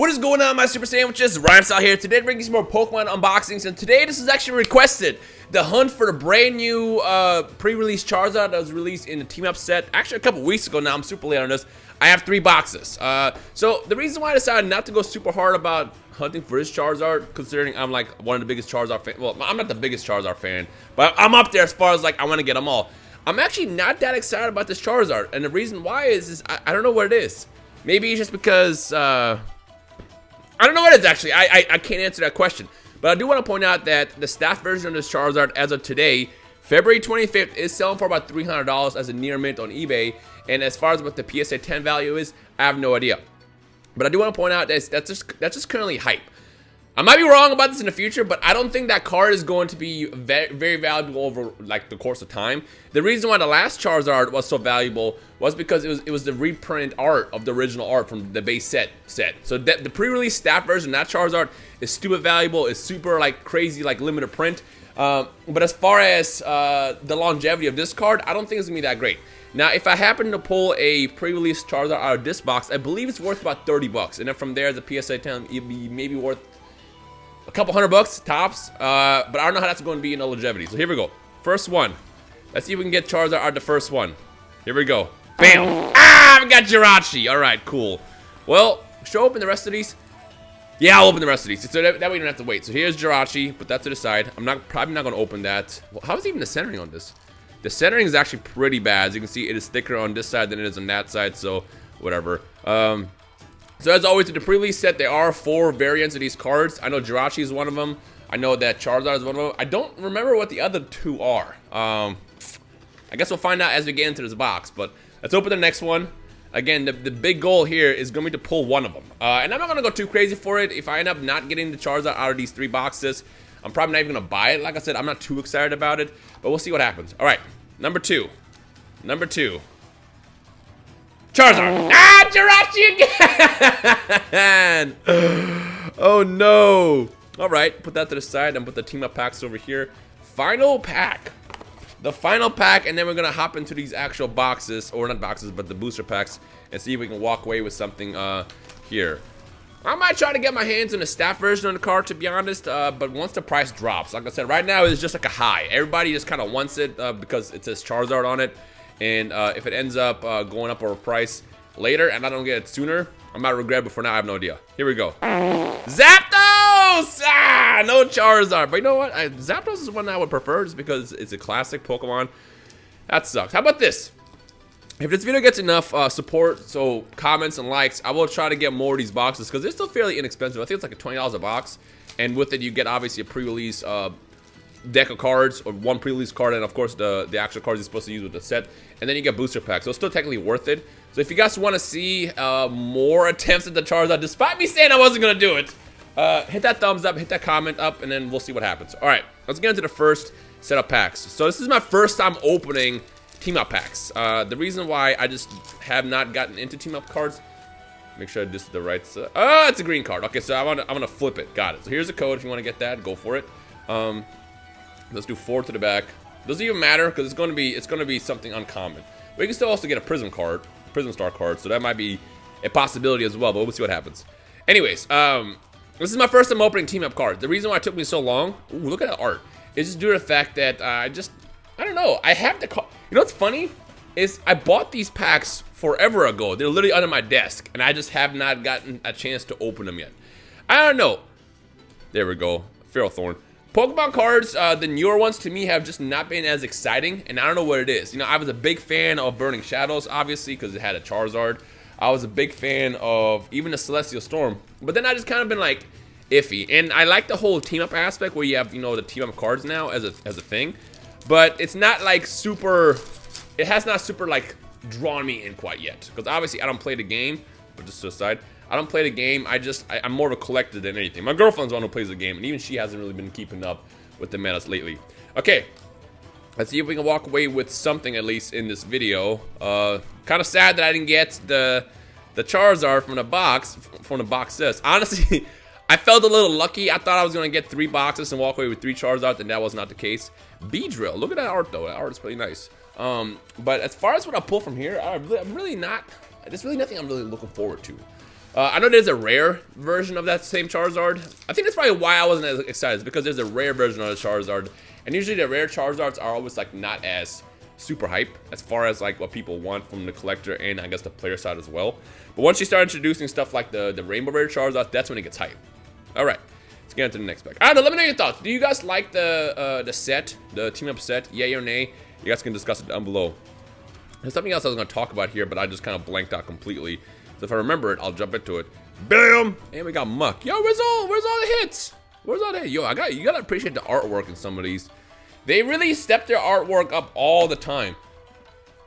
What is going on, my super sandwiches? Rhymestyle here. Today bringing some more Pokemon unboxings, and today this is actually requested. The hunt for the brand new pre-release Charizard that was released in the team up set actually a couple weeks ago now. I'm super late on this. I have 3 boxes. So the reason why I decided not to go super hard about hunting for this Charizard, considering I'm like one of the biggest Charizard fans. Well, I'm not the biggest Charizard fan, but I'm up there as far as like I want to get them all. I'm actually not that excited about this Charizard, and the reason why is I don't know what it is. Maybe it's just because I don't know what it is actually. I can't answer that question. But I do want to point out that the staff version of this Charizard as of today, February 25th, is selling for about $300 as a near mint on eBay. And as far as what the PSA 10 value is, I have no idea. But I do want to point out that that's just currently hype. I might be wrong about this in the future, but I don't think that card is going to be very valuable over like the course of time. The reason why the last Charizard was so valuable was because it was the reprint art of the original art from the base set. So the pre-release staff version of that Charizard is stupid valuable. It's super like crazy like limited print. But as far as the longevity of this card, I don't think it's gonna be that great. Now, if I happen to pull a pre-release Charizard out of this box, I believe it's worth about $30, and then from there, the PSA 10 it'd be maybe worth a couple $100 tops, but I don't know how that's going to be in the longevity. So here we go. First one. Let's see if we can get Charizard out of the first one. Here we go. Bam! Ah, we got Jirachi. All right, cool. Well, should I open the rest of these? Yeah, I'll open the rest of these. So that way you don't have to wait. So here's Jirachi. Put that to the side. I'm probably not going to open that. Well, how is even the centering on this? The centering is actually pretty bad. As you can see, it is thicker on this side than it is on that side. So whatever. So as always, with the pre-release set, there are 4 variants of these cards. I know Jirachi is one of them. I know that Charizard is one of them. I don't remember what the other 2 are. I guess we'll find out as we get into this box. But let's open the next one. Again, the big goal here is going to be to pull one of them. And I'm not going to go too crazy for it. If I end up not getting the Charizard out of these 3 boxes, I'm probably not even going to buy it. Like I said, I'm not too excited about it. But we'll see what happens. All right, number 2. Number 2. Charizard! Ah, Jirachi again! Oh no! Alright, put that to the side and put the team up packs over here. Final pack. The final pack, and then we're gonna hop into these actual boxes, or not boxes, but the booster packs, and see if we can walk away with something here. I might try to get my hands on the staff version of the card, to be honest, but once the price drops, like I said, right now it's just like a high. Everybody just kind of wants it because it says Charizard on it. And if it ends up going up over price later and I don't get it sooner, I might regret it, but for now I have no idea. Here we go. Zapdos! Ah, no Charizard. But you know what? Zapdos is one I would prefer just because it's a classic Pokemon. That sucks. How about this? If this video gets enough support, so comments and likes, I will try to get more of these boxes because they're still fairly inexpensive. I think it's like $20 a box. And with it, you get obviously a pre-release deck of cards, or 1 pre-release card, and of course the actual cards you're supposed to use with the set, and then you get booster packs, so it's still technically worth it. So if you guys want to see more attempts at the Charizard, despite me saying I wasn't gonna do it, hit that thumbs up, hit that comment up, and then we'll see what happens. All right, let's get into the first set of packs. So this is my first time opening team up packs. The reason why I just have not gotten into team up cards, make sure this is the right side. Oh, it's a green card. Okay, so I'm gonna flip it. Got it. So here's a code if you want to get that, go for it. Let's do 4 to the back. Doesn't even matter because it's gonna be something uncommon. But you can still also get a Prism Star card, so that might be a possibility as well. But we'll see what happens. Anyways, this is my first time opening team up cards. The reason why it took me so long, ooh, look at that art, is just due to the fact that I don't know. I have the card. You know what's funny is I bought these packs forever ago. They're literally under my desk, and I just have not gotten a chance to open them yet. I don't know. There we go, Ferrothorn. Pokemon cards, the newer ones to me have just not been as exciting, and I don't know what it is. You know, I was a big fan of Burning Shadows, obviously, because it had a Charizard. I was a big fan of even the Celestial Storm, but then I just kind of been like iffy. And I like the whole team up aspect where you have, you know, the team up cards now as a thing, but it's not like super. It has not super like drawn me in quite yet, because obviously I don't play the game. But just to the side. I don't play the game. I'm more of a collector than anything. My girlfriend's the one who plays the game, and even she hasn't really been keeping up with the metas lately. Okay, let's see if we can walk away with something at least in this video. Kind of sad that I didn't get the Charizard from the box this. Honestly, I felt a little lucky. I thought I was gonna get 3 boxes and walk away with 3 Charizards, and that was not the case. Beedrill, look at that art though. That art is pretty nice. But as far as what I pull from here, I'm really not. There's really nothing I'm really looking forward to. I know there's a rare version of that same Charizard. I think that's probably why I wasn't as excited, because there's a rare version of the Charizard. And usually the rare Charizards are always like not as super hype as far as like what people want from the collector and I guess the player side as well. But once you start introducing stuff like the rainbow rare Charizard, that's when it gets hype. All right, let's get into the next pack. I don't know, let me know your thoughts. Do you guys like the set, the team up set? Yay or nay? You guys can discuss it down below. There's something else I was going to talk about here, but I just kind of blanked out completely. So if I remember it, I'll jump into it. Bam! And we got Muck. Yo, where's all the hits? Where's all the hits? Yo, you gotta appreciate the artwork in some of these. They really step their artwork up all the time.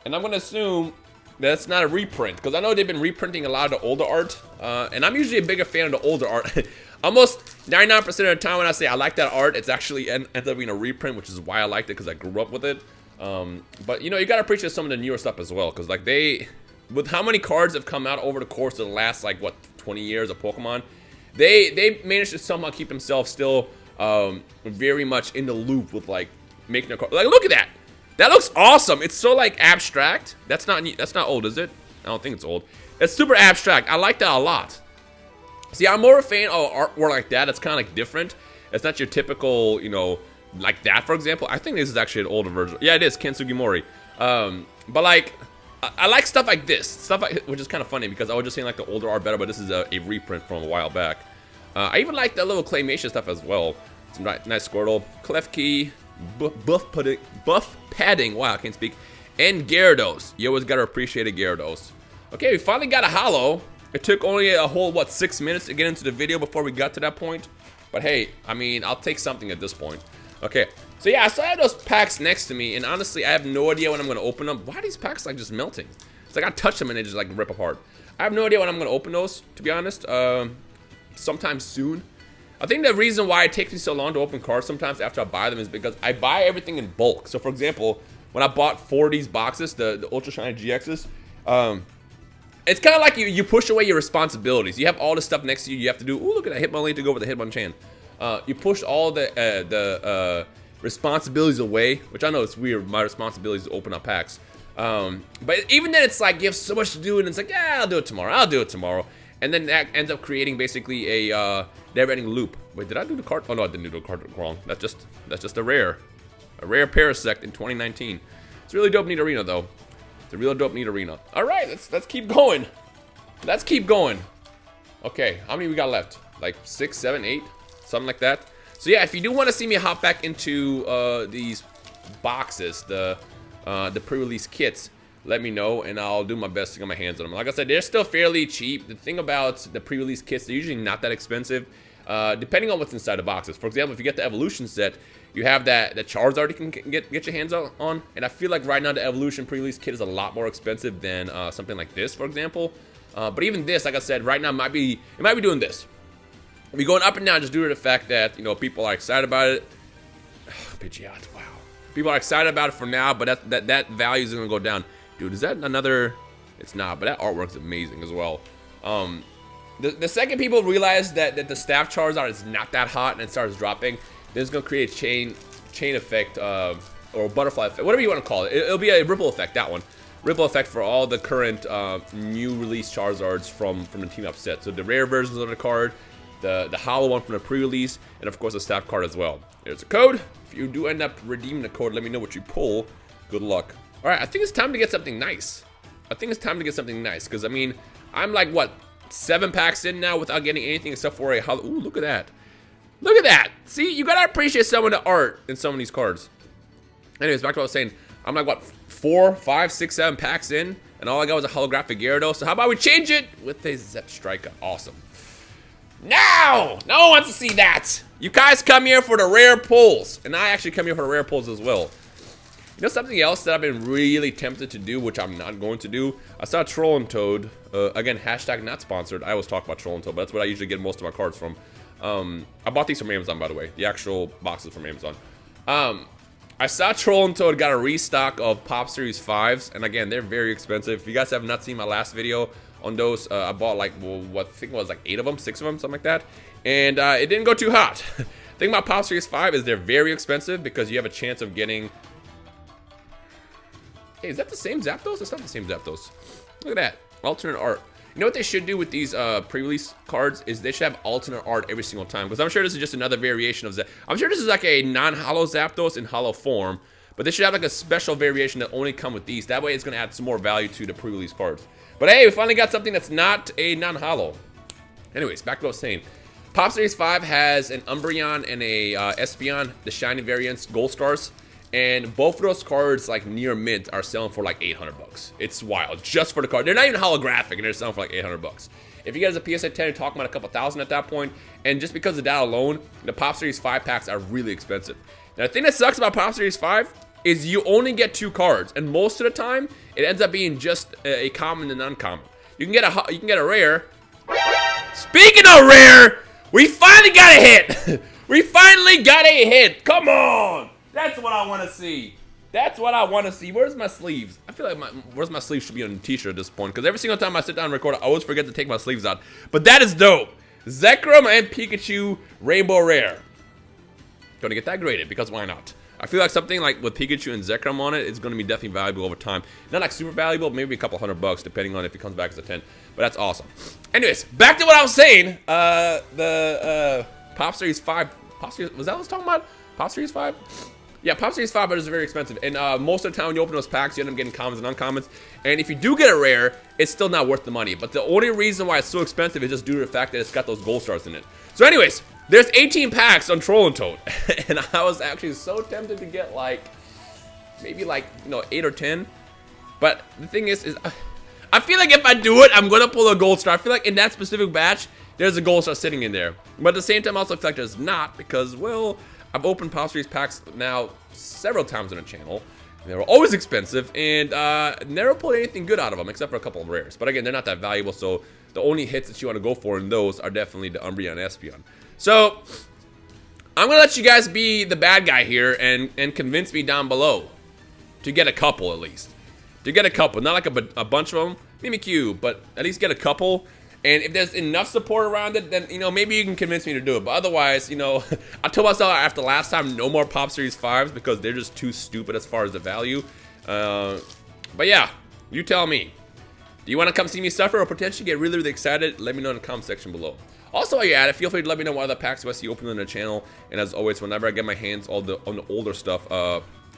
And I'm gonna assume that's not a reprint, because I know they've been reprinting a lot of the older art. And I'm usually a bigger fan of the older art. Almost 99% of the time when I say I like that art, it's actually ends up being a reprint, which is why I liked it, because I grew up with it. But you know, you gotta appreciate some of the newer stuff as well, because like with how many cards have come out over the course of the last like what 20 years of Pokemon, they managed to somehow keep themselves still very much in the loop with like making a card. Like, look at that. That looks awesome. It's so like abstract. That's not old, is it? I don't think it's old. It's super abstract. I like that a lot. See, I'm more a fan of artwork like that. It's kind of like different. It's not your typical, you know, like that, for example. I think this is actually an older version. Yeah, it is, Ken Sugimori. But like, I like stuff like this. Stuff like, which is kind of funny because I was just saying like the older art better, but this is a reprint from a while back. I even like the little claymation stuff as well. Some nice Squirtle, Klefki, buff padding. Wow, I can't speak. And Gyarados. You always gotta appreciate a Gyarados. Okay, we finally got a holo. It took only a whole, what, 6 minutes to get into the video before we got to that point. But hey, I mean, I'll take something at this point. Okay, so yeah, I still have those packs next to me, and honestly, I have no idea when I'm gonna open them. Why are these packs like just melting? It's like I touch them and they just like rip apart. I have no idea when I'm gonna open those, to be honest. Sometime soon. I think the reason why it takes me so long to open cards sometimes after I buy them is because I buy everything in bulk. So for example, when I bought 4 of these boxes, the Ultra Shiny GXs, it's kind of like you push away your responsibilities. You have all this stuff next to you. You have to do. Ooh, look at that Hitmonlee to go with the Hitmonchan. You push all the responsibilities away, which I know it's weird. My responsibility is to open up packs. But even then, it's like you have so much to do, and it's like, yeah, I'll do it tomorrow. I'll do it tomorrow. And then that ends up creating basically a never-ending loop. Wait, did I do the card? Oh no, I didn't do the card wrong. That's just a rare Parasect in 2019. It's a really dope Nidorina though. It's a real dope Nidorina. All right, let's keep going. Let's keep going. Okay, how many we got left? Like 6, 7, 8, something like that. So yeah, if you do want to see me hop back into these boxes, the pre-release kits, let me know, and I'll do my best to get my hands on them. Like I said, they're still fairly cheap. The thing about the pre-release kits, they're usually not that expensive, depending on what's inside the boxes. For example, if you get the Evolution set, you have that Charizard you can get your hands on, and I feel like right now the Evolution pre-release kit is a lot more expensive than something like this, for example. But even this, like I said, right now it might be doing this. It'll be going up and down just due to the fact that, you know, people are excited about it. Pidgeot, wow. People are excited about it for now, but that value is gonna go down. Dude, is that another? It's not, but that artwork's amazing as well. The second people realize that the staff Charizard is not that hot and it starts dropping, then it's gonna create a chain effect, or butterfly effect, whatever you want to call it. It'll be a ripple effect, that one. Ripple effect for all the current new release Charizards from the team up set. So the rare versions of the card, the hollow one from the pre-release, and of course the staff card as well. There's a code. If you do end up redeeming the code, let me know what you pull. Good luck. All right, I think it's time to get something nice. Because I mean, I'm like what, 7 packs in now without getting anything except for a hollow. Ooh, look at that. Look at that. See, you gotta appreciate some of the art in some of these cards. Anyways, back to what I was saying. I'm like what, 4, 5, 6, 7 packs in, and all I got was a holographic Gyarados. So how about we change it with a Zepstrika? Awesome. No! No one wants to see that. You guys come here for the rare pulls, and I actually come here for the rare pulls as well. You know something else that I've been really tempted to do, which I'm not going to do? I saw Troll Toad. Again, hashtag not sponsored. I always talk about Troll Toad, but that's what I usually get most of my cards from. I bought these from Amazon, by the way. The actual boxes from Amazon. I saw Troll Toad got a restock of Pop Series 5s, and again, they're very expensive. If you guys have not seen my last video on those, I bought like, well, what I think it was like 8 of them, 6 of them, something like that. And it didn't go too hot. The thing about Pop Series 5 is they're very expensive because you have a chance of getting... Hey, is that the same Zapdos? It's not the same Zapdos. Look at that. Alternate art. You know what they should do with these pre-release cards is they should have alternate art every single time, because I'm sure this is just another variation of Zap. I'm sure this is like a non-hollow Zapdos in hollow form, but they should have like a special variation that only come with these. That way it's going to add some more value to the pre-release cards. But hey, we finally got something that's not a non-hollow. Anyways, back to what I was saying. Pop Series 5 has an Umbreon and a Espeon, the shiny variants, Gold Stars. And both of those cards, like near mint, are selling for like 800 bucks. It's wild, just for the card. They're not even holographic, and they're selling for like 800 bucks. If you guys a PSA 10, you're talking about a couple thousand at that point. And just because of that alone, the Pop Series 5 packs are really expensive. Now, the thing that sucks about Pop Series 5 is you only get 2 cards, and most of the time, it ends up being just a common and uncommon. You can get a rare. Speaking of rare, we finally got a hit. We finally got a hit. Come on. That's what I want to see. That's what I want to see. Where's my sleeves? I feel like where's my sleeves should be on a t-shirt at this point, because every single time I sit down and record, I always forget to take my sleeves out. But that is dope. Zekrom and Pikachu Rainbow Rare. Gonna get that graded, because why not? I feel like something like with Pikachu and Zekrom on it is going to be definitely valuable over time. Not like super valuable, maybe a couple $100 depending on if it comes back as a 10. But that's awesome. Anyways, back to what I was saying. The Pop Series 5. Was that what I was talking about? Pop Series 5? Yeah, Pop Series 5 is very expensive. And most of the time when you open those packs, you end up getting commons and uncommons. And if you do get a rare, it's still not worth the money. But the only reason why it's so expensive is just due to the fact that it's got those gold stars in it. So anyways, there's 18 packs on Troll and Toad. And I was actually so tempted to get like, maybe like, 8 or 10. But the thing is I feel like if I do it, I'm going to pull a gold star. I feel like in that specific batch, there's a gold star sitting in there. But at the same time, I also feel like there's not, because, well, I've opened Pop Series packs now several times on the channel. They were always expensive, and never pulled anything good out of them, except for a couple of rares. But again, they're not that valuable, so the only hits that you want to go for in those are definitely the Umbreon and Espeon. So, I'm going to let you guys be the bad guy here and convince me down below to get a couple at least. To get a couple, not like a bunch of them, Mimikyu, but at least get a couple. And if there's enough support around it, then, maybe you can convince me to do it. But otherwise, I told myself after last time, no more Pop Series 5s because they're just too stupid as far as the value. But yeah, you tell me. Do you want to come see me suffer or potentially get really, really excited? Let me know in the comment section below. Also, while you're at it, feel free to let me know what other packs you want to see open on the channel. And as always, whenever I get my hands on the older stuff,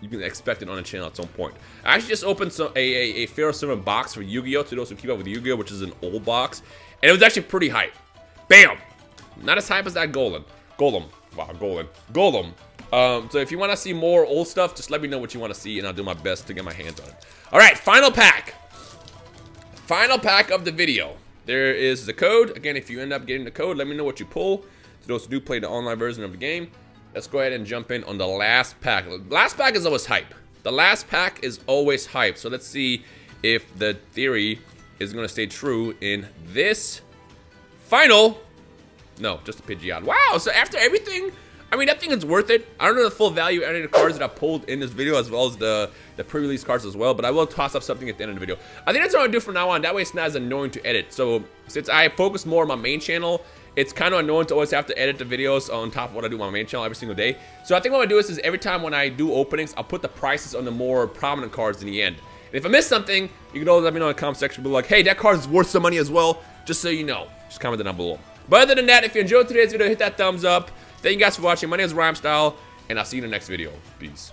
you can expect it on the channel at some point. I actually just opened a Pharaoh Silver box for Yu-Gi-Oh! To those who keep up with Yu-Gi-Oh! Which is an old box. And it was actually pretty hype. Bam! Not as hype as that Golem. Wow, Golem. So if you want to see more old stuff, just let me know what you want to see, and I'll do my best to get my hands on it. Alright, final pack. Final pack of the video. There is the code. Again, if you end up getting the code, let me know what you pull. To those who do play the online version of the game. Let's go ahead and jump in on the last pack. Last pack is always hype. The last pack is always hype. So let's see if the theory is going to stay true in this final. No, just a Pidgeot. Wow, so after everything, I mean, that thing is worth it. I don't know the full value of any of the cards that I pulled in this video, as well as the pre-release cards as well, but I will toss up something at the end of the video. I think that's what I'm going to do from now on. That way it's not as annoying to edit. So since I focus more on my main channel, it's kind of annoying to always have to edit the videos on top of what I do on my main channel every single day. So I think what I'm going to do is every time when I do openings, I'll put the prices on the more prominent cards in the end. And if I miss something, you can always let me know in the comment section below, like, hey, that card is worth some money as well, just so you know. Just comment it down below. But other than that, if you enjoyed today's video, hit that thumbs up. Thank you guys for watching. My name is Rhymestyle, and I'll see you in the next video. Peace.